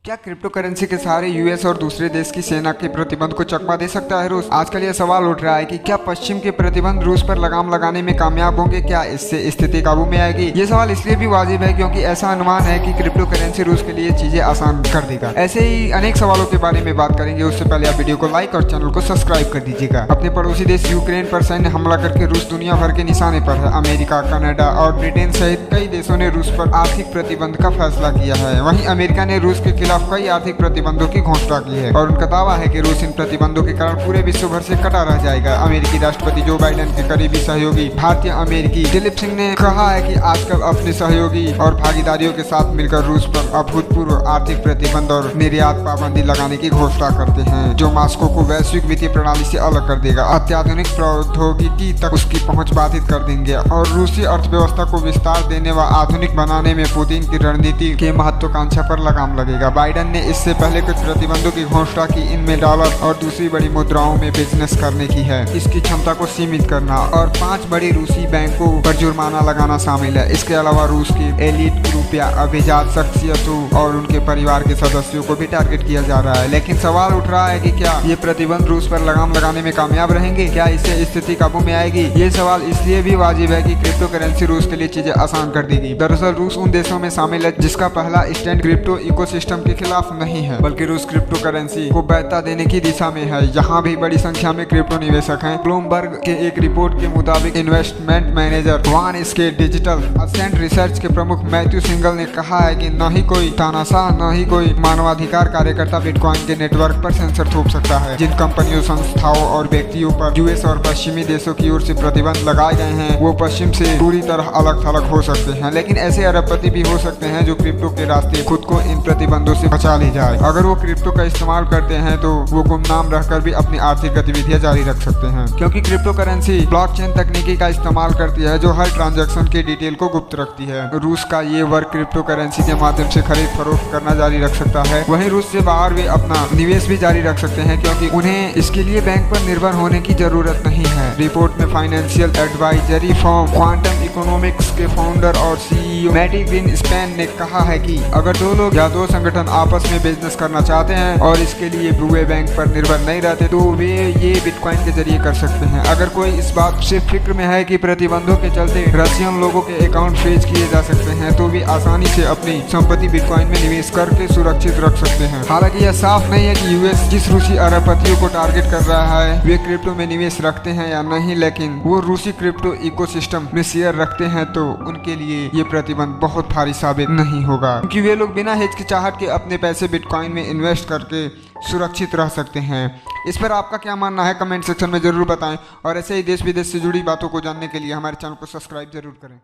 क्या crypto currency के सहारे यूएस और दूसरे देश की सेना के प्रतिबंध को चकमा दे सकता है रूस? आजकल यह सवाल उठ रहा है कि क्या पश्चिम के प्रतिबंध रूस पर लगाम लगाने में कामयाब होंगे? क्या इससे स्थिति काबू में आएगी? ये सवाल इसलिए भी वाजिब है क्योंकि ऐसा अनुमान है कि क्रिप्टो करेंसी रूस के लिए चीजें आसान कर देगा। ऐसे ही अनेक सवालों के बारे में बात करेंगे। उससे पहले आप वीडियो को लाइक और चैनल को सब्सक्राइब कर दीजिएगा। अपने पड़ोसी देश यूक्रेन पर सैन्य हमला करके रूस दुनिया भर के निशाने पर है। अमेरिका, कनाडा और ब्रिटेन सहित कई देशों ने रूस पर आर्थिक प्रतिबंध का फैसला किया है। वहीं अमेरिका ने रूस के खिलाफ कई आर्थिक प्रतिबंधों की घोषणा की है और उनका दावा है कि रूस इन प्रतिबंधों के कारण पूरे विश्व भर से कटा रह जाएगा। अमेरिकी राष्ट्रपति जो बाइडेन के करीबी सहयोगी भारतीय अमेरिकी दिलीप सिंह ने कहा है कि आजकल अपने सहयोगी और भागीदारियों के साथ मिलकर रूस पर अभूतपूर्व आर्थिक प्रतिबंध और निर्यात पाबंदी लगाने की घोषणा करते हैं, जो मास्को को वैश्विक वित्तीय प्रणाली से अलग कर देगा। अत्याधुनिक प्रौद्योगिकी तक उसकी पहुंच बाधित कर देंगे और रूसी अर्थव्यवस्था को विस्तार देने व आधुनिक बनाने में पुतिन की रणनीति के महत्वाकांक्षा पर लगाम लगेगा। बाइडेन ने इससे पहले कुछ प्रतिबंधों की घोषणा की। इनमें डॉलर और दूसरी बड़ी मुद्राओं में बिजनेस करने की है, इसकी क्षमता को सीमित करना और 5 बड़ी रूसी बैंकों पर जुर्माना लगाना शामिल है। इसके अलावा रूस की एलिट ग्रुप या अभिजात शख्सियतों और उनके परिवार के सदस्यों को भी टारगेट किया जा रहा है। लेकिन सवाल उठ रहा है कि क्या ये प्रतिबंध रूस पर लगाम लगाने में कामयाब रहेंगे? क्या इससे स्थिति काबू में आएगी? ये सवाल इसलिए भी वाजिब है कि क्रिप्टो करेंसी रूस के लिए चीजें आसान कर देगी। दरअसल रूस उन देशों में शामिल है जिसका पहला स्टैंड क्रिप्टो इकोसिस्टम के खिलाफ नहीं है, बल्कि रूस क्रिप्टो करेंसी को वैधता देने की दिशा में है। यहाँ भी बड़ी संख्या में क्रिप्टो निवेशक हैं। ब्लूमबर्ग के एक रिपोर्ट के मुताबिक इन्वेस्टमेंट मैनेजर वान इसके डिजिटल असेंट रिसर्च के प्रमुख मैथ्यू सिंगल ने कहा है कि न ही कोई तानाशाह न ही कोई मानवाधिकार कार्यकर्ता बिटकॉइन के नेटवर्क पर सेंसर थोप सकता है। जिन कंपनियों, संस्थाओं और व्यक्तियों पर यूएस और पश्चिमी देशों की ओर से प्रतिबंध लगाए गए हैं वो पश्चिम से पूरी तरह अलग थलग हो सकते हैं, लेकिन ऐसे अरबपति भी हो सकते हैं जो क्रिप्टो के रास्ते खुद को इन प्रतिबंधों से बचा ले जाए। अगर वो क्रिप्टो का इस्तेमाल करते हैं तो वो गुमनाम रहकर भी अपनी आर्थिक गतिविधियां जारी रख सकते हैं, क्योंकि क्रिप्टो करेंसी ब्लॉकचेन तकनीकी का इस्तेमाल करती है जो हर ट्रांजैक्शन के डिटेल को गुप्त रखती है। रूस का ये वर्ग क्रिप्टो करेंसी के माध्यम से खरीद फरोख्त करना जारी रख सकता है। वहीं रूस से बाहर वे अपना निवेश भी जारी रख सकते हैं, क्योंकि उन्हें इसके लिए बैंक पर निर्भर होने की जरूरत नहीं है। रिपोर्ट में financial advisory firm quantum economics के फाउंडर और सीईओ मैटी ग्रीनस्पैन ने कहा है कि अगर 2 लोग या 2 संगठन आपस में बिजनेस करना चाहते हैं और इसके लिए वे बैंक पर निर्भर नहीं रहते तो वे ये बिटकॉइन के जरिए कर सकते हैं। अगर कोई इस बात से फिक्र में है कि प्रतिबंधों के चलते रशियन लोगों के अकाउंट फ्रीज किए जा सकते हैं तो वे आसानी से अपनी संपत्ति बिटकॉइन में निवेश करके सुरक्षित रख सकते हैं। हालांकि यह साफ नहीं है कि यूएस जिस रूसी अरबपतियों को टारगेट कर रहा है वे क्रिप्टो में निवेश रखते हैं या नहीं, लेकिन वो रूसी क्रिप्टो इकोसिस्टम में शेयर रखते हैं तो उनके लिए ये प्रतिबंध बहुत भारी साबित नहीं होगा, क्योंकि वे लोग बिना हिचकिचाहट के अपने पैसे बिटकॉइन में इन्वेस्ट करके सुरक्षित रह सकते हैं। इस पर आपका क्या मानना है कमेंट सेक्शन में जरूर बताएं और ऐसे ही देश विदेश से जुड़ी बातों को जानने के लिए हमारे चैनल को सब्सक्राइब जरूर करें।